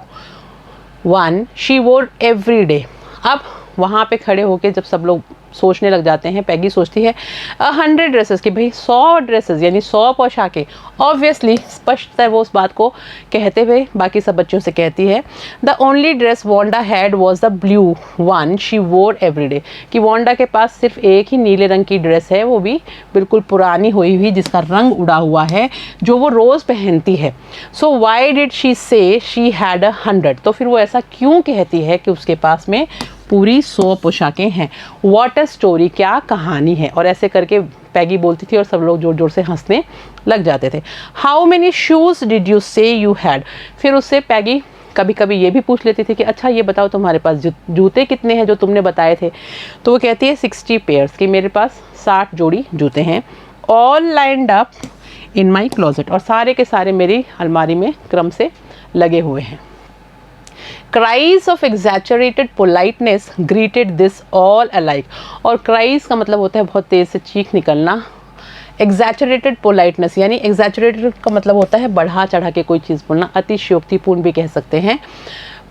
one she वोर एवरी डे। अब वहाँ पे खड़े होके जब सब लोग सोचने लग जाते हैं। पैगी सोचती है 100 ड्रेसेस कि भाई 100 ड्रेसेस यानी 100 पोशाकें। ऑब्वियसली स्पष्ट है वो उस बात को कहते हुए बाकी सब बच्चों से कहती है the only dress Wanda had was the blue one she वोर एवरीडे, कि वांडा के पास सिर्फ एक ही नीले रंग की ड्रेस है, वो भी बिल्कुल पुरानी हुई हुई जिसका रंग उड़ा हुआ है, जो वो रोज़ पहनती है। सो वाई डिड शी से शी हैड 100, तो फिर वो ऐसा क्यों कहती है कि उसके पास में पूरी 100 पोशाकें हैं। व्हाट अ स्टोरी, क्या कहानी है। और ऐसे करके पैगी बोलती थी और सब लोग जोर जोर से हंसने लग जाते थे। How many shoes did you से यू हैड, फिर उससे पैगी कभी कभी ये भी पूछ लेती थी कि अच्छा ये बताओ तुम्हारे पास जूते कितने हैं जो तुमने बताए थे। तो वो कहती है 60 पेयर्स, कि मेरे पास 60 जोड़ी जूते हैं। All lined up in my closet, और सारे के सारे मेरी अलमारी में क्रम से लगे हुए हैं। Cries of exaggerated politeness greeted this all alike, और cries का मतलब होता है बहुत तेज़ से चीख निकलना। exaggerated politeness यानी exaggerated का मतलब होता है बढ़ा चढ़ा के कोई चीज़ बोलना, अतिशयोक्तिपूर्ण भी कह सकते हैं।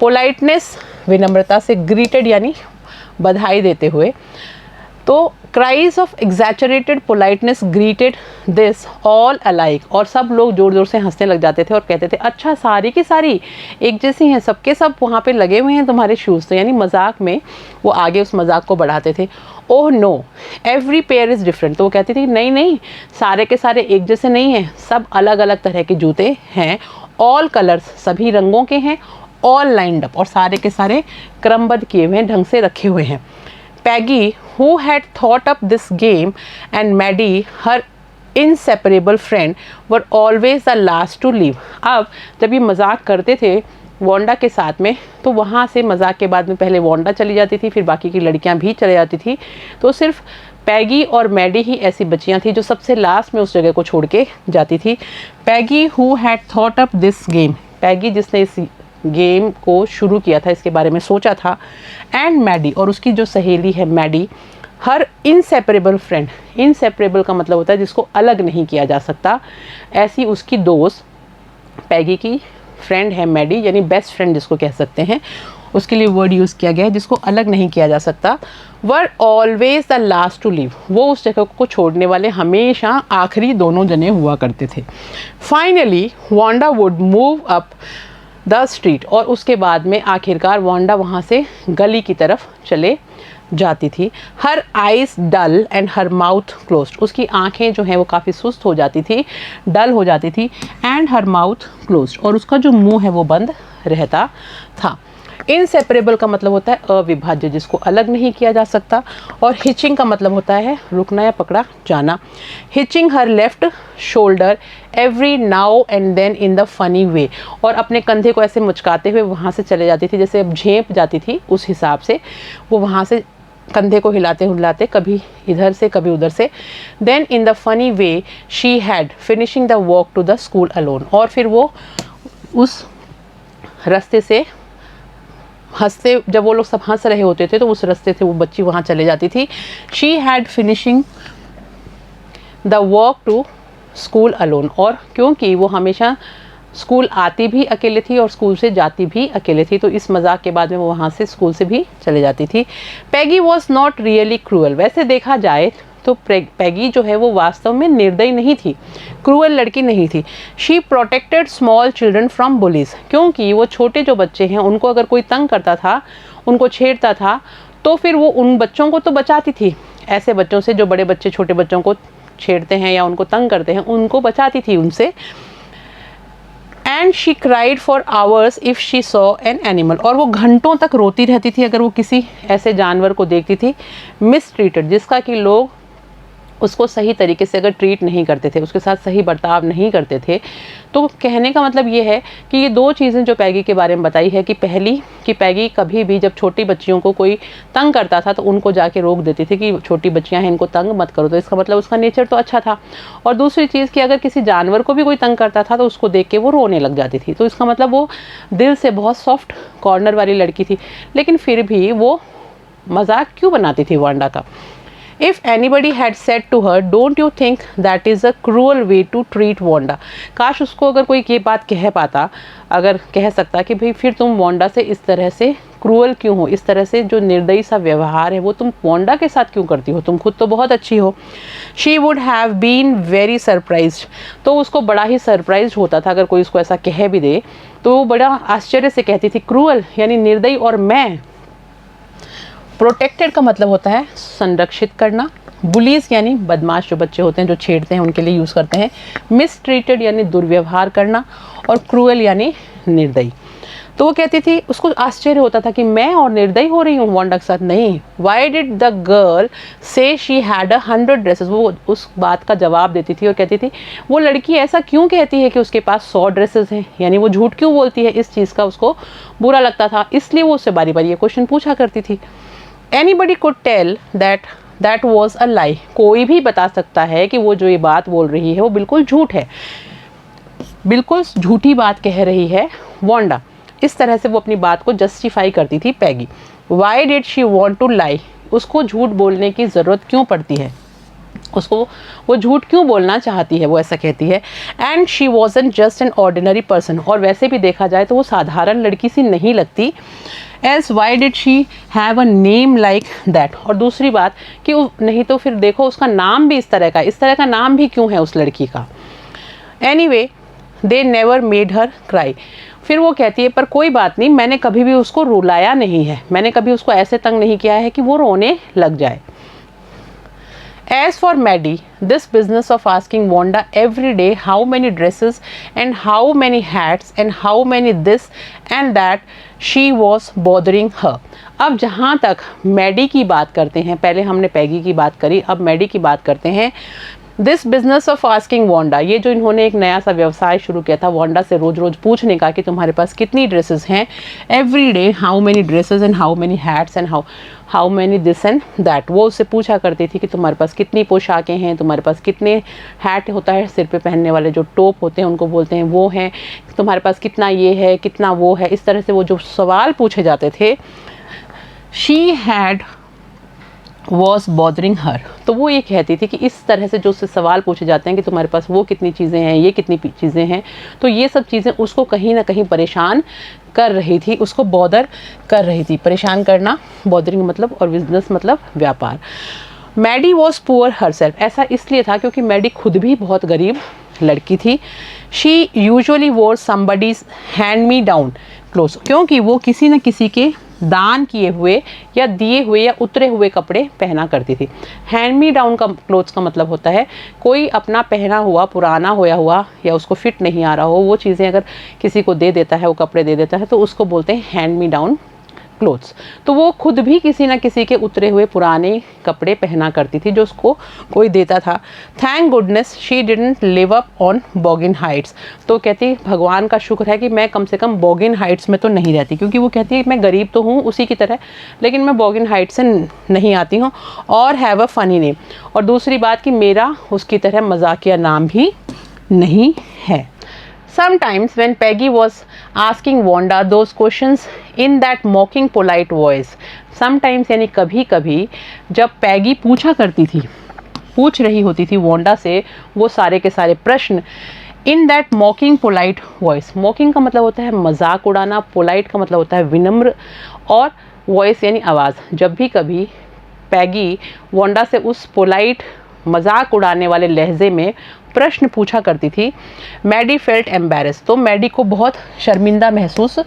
politeness विनम्रता से, greeted यानी बधाई देते हुए। तो cries of exaggerated politeness greeted this all alike, और सब लोग जोर जोर से हंसने लग जाते थे और कहते थे अच्छा सारी की सारी एक जैसी हैं, सबके सब वहाँ पे लगे हुए हैं तुम्हारे शूज़। तो यानी मजाक में वो आगे उस मजाक को बढ़ाते थे। Oh know every pair is different, तो वो कहती थी नहीं नहीं सारे के सारे एक जैसे नहीं हैं, सब अलग अलग तरह के जूते हैं। ऑल कलर्स सभी रंगों के हैं। ऑल लाइंड अप, और सारे के सारे क्रमबद्ध किए हुए हैं, ढंग से रखे हुए हैं। Peggy, who had thought up this game, and Maddie, her inseparable friend, were always the last to leave. अब जब ये मजाक करते थे वांडा के साथ में, तो वहाँ से मजाक के बाद में पहले वांडा चली जाती थी, फिर बाकी की लड़कियाँ भी चली जाती थी। तो सिर्फ पैगी और मैडी ही ऐसी बच्चियाँ थी जो सबसे लास्ट में उस जगह को छोड़ के जाती थी। Peggy who had thought up this game, Peggy जिसने इस गेम को शुरू किया था, इसके बारे में सोचा था। एंड मैडी, और उसकी जो सहेली है मैडी, हर इनसेपरेबल फ्रेंड, इनसेपरेबल का मतलब होता है जिसको अलग नहीं किया जा सकता, ऐसी उसकी दोस्त पैगी की फ्रेंड है मैडी, यानी बेस्ट फ्रेंड जिसको कह सकते हैं, उसके लिए वर्ड यूज़ किया गया है जिसको अलग नहीं किया जा सकता। Were always the last to leave, वो उस जगह को छोड़ने वाले हमेशा आखिरी दोनों जने हुआ करते थे। Finally Wanda would move up the street, और उसके बाद में आखिरकार वांडा वहाँ से गली की तरफ चले जाती थी। Her eyes dull and her mouth closed, उसकी आंखें जो हैं वो काफ़ी सुस्त हो जाती थी, डल हो जाती थी। एंड हर माउथ क्लोज्ड, और उसका जो मुंह है वो बंद रहता था। इनसेपरेबल का मतलब होता है अविभाज्य, जिसको अलग नहीं किया जा सकता। और हिचिंग का मतलब होता है रुकना या पकड़ा जाना। Hitching her left shoulder every now and then in the funny way, और अपने कंधे को ऐसे मुचकाते हुए वहाँ से चले जाती थी, जैसे अब झेप जाती थी उस हिसाब से वो वहाँ से कंधे को हिलाते हिलाते कभी इधर से कभी उधर से। Then in the funny way she had finishing the walk to the school alone, और फिर वो उस रास्ते से हंसते, जब वो लोग सब हंस रहे होते थे तो उस रास्ते से वो बच्ची वहाँ चले जाती थी। She had finishing the walk to school alone, और क्योंकि वो हमेशा स्कूल आती भी अकेले थी और स्कूल से जाती भी अकेले थी, तो इस मजाक के बाद में वो वहाँ से स्कूल से भी चले जाती थी। Peggy was not really cruel, वैसे देखा जाए तो पैगी जो है वो वास्तव में निर्दयी नहीं थी, क्रूअल लड़की नहीं थी। She protected small children from bullies, क्योंकि वो छोटे जो बच्चे हैं उनको अगर कोई तंग करता था, उनको छेड़ता था, तो फिर वो उन बच्चों को तो बचाती थी, ऐसे बच्चों से जो बड़े बच्चे छोटे बच्चों को छेड़ते हैं या उनको तंग करते हैं, उनको बचाती थी उनसे। And she cried for hours if she saw an animal, और वो घंटों तक रोती रहती थी अगर वो किसी ऐसे जानवर को देखती थी मिस ट्रीटेड, जिसका कि लोग उसको सही तरीके से अगर ट्रीट नहीं करते थे, उसके साथ सही बर्ताव नहीं करते थे। तो कहने का मतलब ये है कि ये दो चीज़ें जो पैगी के बारे में बताई है कि पहली कि पैगी कभी भी जब छोटी बच्चियों को कोई तंग करता था तो उनको जाके रोक देती थी कि छोटी बच्चियां हैं, इनको तंग मत करो, तो इसका मतलब उसका नेचर तो अच्छा था। और दूसरी चीज़ कि अगर किसी जानवर को भी कोई तंग करता था तो उसको देख के वो रोने लग जाती थी, तो इसका मतलब वो दिल से बहुत सॉफ्ट कॉर्नर वाली लड़की थी। लेकिन फिर भी वो मजाक क्यों बनाती थी वांडा का। If anybody had said to her, don't you think that is a cruel way to treat Wanda? काश उसको अगर कोई ये बात कह पाता, अगर कह सकता कि भाई फिर तुम वांडा से इस तरह से क्रूअल क्यों हो, इस तरह से जो निर्दयी सा व्यवहार है वो तुम वांडा के साथ क्यों करती हो, तुम खुद तो बहुत अच्छी हो। She would have been very surprised, तो उसको बड़ा ही सरप्राइज होता था अगर कोई उसको ऐसा कह भी दे, तो वो बड़ा आश्चर्य से कहती थी क्रूअल यानी निर्दयी, और मैं प्रोटेक्टेड का मतलब होता है संरक्षित करना, बुलीज यानी बदमाश जो बच्चे होते हैं जो छेड़ते हैं उनके लिए यूज़ करते हैं, मिसट्रीटेड यानी दुर्व्यवहार करना, और क्रूअल यानी निर्दयी। तो वो कहती थी, उसको आश्चर्य होता था कि मैं और निर्दयी हो रही हूँ वांडा के साथ। नहीं, वाई डिड द गर्ल से शी हैड 100 ड्रेसेस, वो उस बात का जवाब देती थी और कहती थी वो लड़की ऐसा क्यों कहती है कि उसके पास 100 ड्रेसेस हैं, यानी वो झूठ क्यों बोलती है, इस चीज़ का उसको बुरा लगता था, इसलिए वो उससे बारी बारी ये क्वेश्चन पूछा करती थी। Anybody could tell that was a lie, कोई भी बता सकता है कि वो जो ये बात बोल रही है वो बिल्कुल झूठ है, बिल्कुल झूठी बात कह रही है वांडा। इस तरह से वो अपनी बात को जस्टिफाई करती थी Peggy. Why did she want to lie, उसको झूठ बोलने की ज़रूरत क्यों पड़ती है, उसको वो झूठ क्यों बोलना चाहती है, वो ऐसा कहती है। And she wasn't just an ordinary person, और वैसे भी देखा जाए तो वो साधारण लड़की सी नहीं लगती। Else why did she have a name like that, और दूसरी बात कि नहीं तो फिर देखो उसका नाम भी इस तरह का नाम भी क्यों है उस लड़की का। Anyway they never made her cry, फिर वो कहती है पर कोई बात नहीं, मैंने कभी भी उसको रुलाया नहीं है, मैंने कभी उसको ऐसे तंग नहीं किया है कि वो रोने लग जाए। As for Maddie, this business of asking Wanda every day how many dresses and how many hats and how many this and that, she was bothering her. अब जहाँ तक मैडी की बात करते हैं, पहले हमने पैगी की बात करी, अब मैडी की बात करते हैं। This business of asking Wanda, ये जो इन्होंने एक नया सा व्यवसाय शुरू किया था वांडा से रोज रोज पूछने का कि तुम्हारे पास कितनी ड्रेसेस हैं, every day how many dresses and how many hats and how many this and that, वो उससे पूछा करती थी कि तुम्हारे पास कितनी पोशाकें हैं, तुम्हारे पास कितने हैट होता है सिर पे पहनने वाले जो टोप होते हैं उनको बोलते हैं वो हैं, तुम्हारे पास कितना ये है कितना वो है, इस तरह से वो जो सवाल पूछे जाते थे। शी हैड वॉज बॉदरिंग हर, तो वो ये कहती थी कि इस तरह से जो उससे सवाल पूछे जाते हैं कि तुम्हारे पास वो कितनी चीज़ें हैं, ये कितनी चीज़ें हैं, तो ये सब चीज़ें उसको कहीं ना कहीं परेशान कर रही थी, उसको बॉदर कर रही थी। परेशान करना, बॉदरिंग मतलब, और बिजनेस मतलब व्यापार। मैडी वॉज पुअर हरसेल्फ, ऐसा इसलिए था क्योंकि मैडी खुद भी बहुत गरीब लड़की थी। शी यूजुअली वोर somebody's hand me down cloth, क्योंकि वो किसी न किसी के दान किए हुए या दिए हुए या उतरे हुए कपड़े पहना करती थी। हैंड मी डाउन का क्लोथ्स का मतलब होता है कोई अपना पहना हुआ पुराना होया हुआ या उसको फिट नहीं आ रहा हो, वो चीज़ें अगर किसी को दे देता है, वो कपड़े दे देता है, तो उसको बोलते हैं हैंड मी डाउन क्लोथ्स। तो वो खुद भी किसी ना किसी के उतरे हुए पुराने कपड़े पहना करती थी जो उसको कोई देता था। Thank goodness she didn't live up on Boggins Heights, तो कहती भगवान का शुक्र है कि मैं कम से कम बॉगिन हाइट्स में तो नहीं रहती, क्योंकि वो कहती है मैं गरीब तो हूँ उसी की तरह, लेकिन मैं बॉगिन हाइट्स से नहीं आती हूँ। और हैव अ फनी नेम, और दूसरी बात कि मेरा उसकी तरह मजाकिया नाम भी नहीं है। Sometimes when Peggy was asking Wanda those questions in that mocking polite voice, sometimes यानी कभी कभी जब पैगी पूछ रही होती थी वांडा से वो सारे के सारे प्रश्न, इन दैट मॉकिंग पोलाइट वॉइस, मॉकिंग का मतलब होता है मजाक उड़ाना, पोलाइट का मतलब होता है विनम्र, और वॉइस यानी आवाज़। जब भी कभी पैगी वांडा से उस पोलाइट मजाक उड़ाने वाले लहजे में प्रश्न पूछा करती थी, मैडी फेल्ट एम्बेरस, तो मैडी को बहुत शर्मिंदा महसूस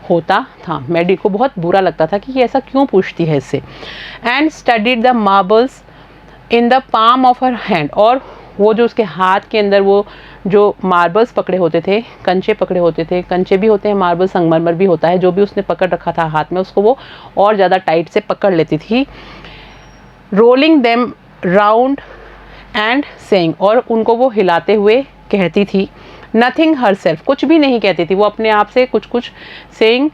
होता था, मैडी को बहुत बुरा लगता था कि ये ऐसा क्यों पूछती है इससे। And studied the marbles in the palm of her hand, और वो जो उसके हाथ के अंदर वो जो मार्बल्स पकड़े होते थे, कंचे पकड़े होते थे, कंचे भी होते हैं, मार्बल संगमरमर भी होता है, जो भी उसने पकड़ रखा था हाथ में उसको वो और ज़्यादा टाइट से पकड़ लेती थी। Rolling them round and saying, और उनको वो हिलाते हुए कहती थी नथिंग हरसेल्फ, कुछ भी नहीं कहती थी वो अपने आप से, कुछ सेइंग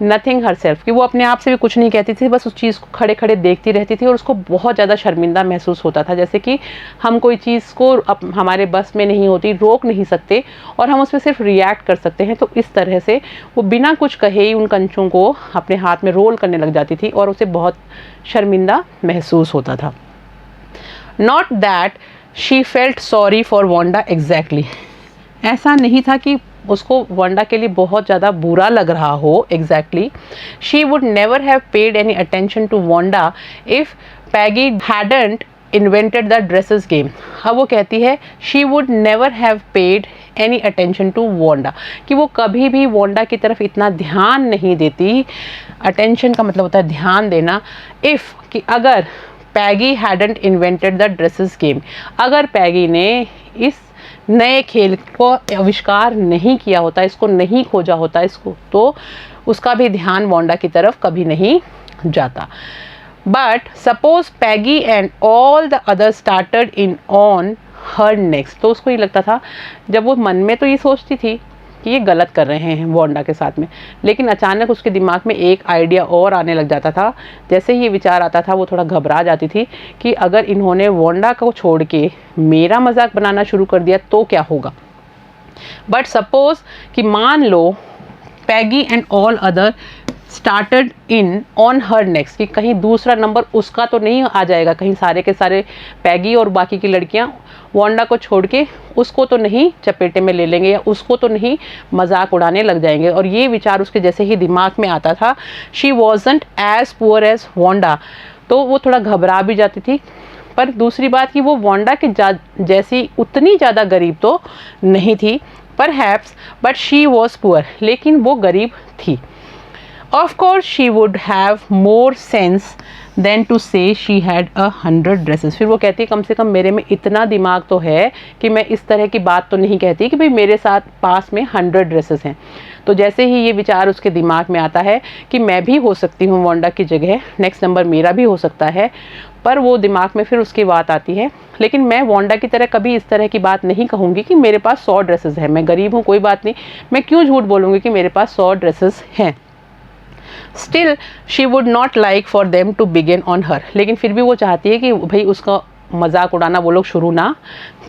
नथिंग हरसेल्फ, कि वो अपने आप से भी कुछ नहीं कहती थी, बस उस चीज़ को खड़े खड़े देखती रहती थी और उसको बहुत ज़्यादा शर्मिंदा महसूस होता था। जैसे कि हम कोई चीज़ को हमारे बस में नहीं होती, रोक नहीं सकते और हम उस पर सिर्फ रिएक्ट कर सकते हैं, तो इस तरह से वो बिना कुछ कहे ही उन कंचों को अपने हाथ में रोल करने लग जाती थी और उसे बहुत शर्मिंदा महसूस होता था। Not that she felt sorry for Wanda exactly, ऐसा नहीं था कि उसको वांडा के लिए बहुत ज़्यादा बुरा लग रहा हो exactly, she would never have paid any attention to Wanda if Peggy hadn't invented the dresses game. अब वो कहती है she would never have paid any attention to Wanda, कि वो कभी भी वांडा की तरफ इतना ध्यान नहीं देती। अटेंशन का मतलब होता है ध्यान देना। इफ़, कि अगर Peggy hadn't invented the dresses game, अगर पैगी ने इस नए खेल को आविष्कार नहीं किया होता, इसको नहीं खोजा होता इसको, तो उसका भी ध्यान वांडा की तरफ कभी नहीं जाता। But suppose Peggy and all the other started in on her next, तो उसको ये लगता था, जब वो मन में तो ये सोचती थी कि ये गलत कर रहे हैं वांडा के साथ में, लेकिन अचानक उसके दिमाग में एक आइडिया और आने लग जाता था। जैसे ही ये विचार आता था वो थोड़ा घबरा जाती थी कि अगर इन्होंने वांडा को छोड़ के मेरा मजाक बनाना शुरू कर दिया तो क्या होगा। बट सपोज कि मान लो Peggy and all other started in on her next, कि कहीं दूसरा नंबर उसका तो नहीं आ जाएगा, कहीं सारे के सारे पैगी और बाकी की लड़कियां वांडा को छोड़ के उसको तो नहीं चपेटे में ले लेंगे या उसको तो नहीं मजाक उड़ाने लग जाएंगे। और ये विचार उसके जैसे ही दिमाग में आता था, she wasn't as poor as Wanda, तो वो थोड़ा घबरा भी जाती थी। पर दूसरी बात कि वो वांडा के जैसी उतनी ज़्यादा गरीब तो नहीं थी perhaps, but she was poor, लेकिन वो गरीब थी। Of course she would have more sense than to say she had 100 dresses। फिर वो कहती है कम से कम मेरे में इतना दिमाग तो है कि मैं इस तरह की बात तो नहीं कहती कि भाई मेरे साथ पास में 100 ड्रेसेस हैं। तो जैसे ही ये विचार उसके दिमाग में आता है कि मैं भी हो सकती हूँ वांडा की जगह, नेक्स्ट नंबर मेरा भी हो सकता है, पर वो दिमाग में फिर उसकी बात आती है, लेकिन मैं वांडा की तरह कभी इस तरह की बात नहीं कहूँगी कि मेरे पास 100 ड्रेसेस हैं, मैं गरीब हूँ कोई बात नहीं, मैं क्यों झूठ बोलूँगी कि मेरे पास 100 ड्रेसेस हैं। Still she would not like for them to begin on her, लेकिन फिर भी वो चाहती है कि भाई उसका मजाक उड़ाना वो लोग शुरू ना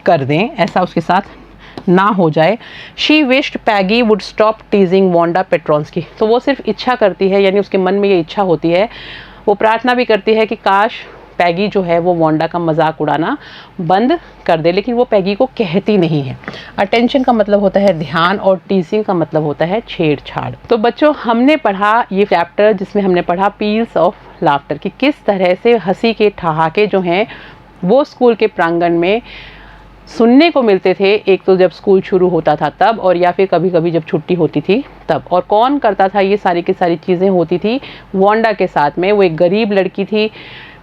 कर दें, ऐसा उसके साथ ना हो जाए। She wished Peggy would stop teasing Wanda Petronski, तो वो सिर्फ इच्छा करती है, यानी उसके मन में ये इच्छा होती है, वो प्रार्थना भी करती है कि काश पैगी जो है वो वांडा का मजाक उड़ाना बंद कर दे, लेकिन वो पैगी को कहती नहीं है। अटेंशन का मतलब होता है ध्यान और टीजिंग का मतलब होता है छेड़छाड़। तो बच्चों हमने पढ़ा ये चैप्टर जिसमें हमने पढ़ा पील्स ऑफ लाफ्टर, कि किस तरह से हंसी के ठहाके जो हैं वो स्कूल के प्रांगण में सुनने को मिलते थे। एक तो जब स्कूल शुरू होता था तब, और या फिर कभी कभी जब छुट्टी होती थी तब। और कौन करता था ये सारी की सारी चीज़ें होती थी वांडा के साथ में। वो एक गरीब लड़की थी,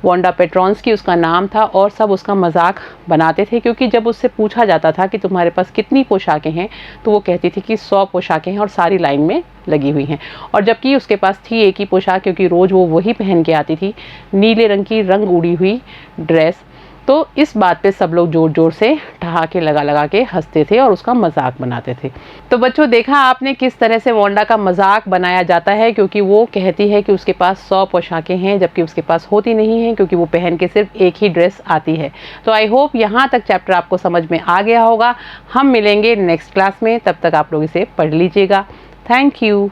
वांडा पेट्रोन्स्की उसका नाम था, और सब उसका मजाक बनाते थे, क्योंकि जब उससे पूछा जाता था कि तुम्हारे पास कितनी पोशाकें हैं, तो वो कहती थी कि 100 पोशाकें हैं और सारी लाइन में लगी हुई हैं। और जबकि उसके पास थी एक ही पोशाक, क्योंकि रोज़ वो वही पहन के आती थी, नीले रंग की रंग उड़ी हुई ड्रेस। तो इस बात पे सब लोग जोर जोर से ठहाके लगा लगा के हंसते थे और उसका मजाक बनाते थे। तो बच्चों देखा आपने किस तरह से वांडा का मजाक बनाया जाता है, क्योंकि वो कहती है कि उसके पास 100 पोशाकें हैं, जबकि उसके पास होती नहीं हैं, क्योंकि वो पहन के सिर्फ एक ही ड्रेस आती है। तो आई होप यहाँ तक चैप्टर आपको समझ में आ गया होगा। हम मिलेंगे नेक्स्ट क्लास में, तब तक आप लोग इसे पढ़ लीजिएगा। Thank you.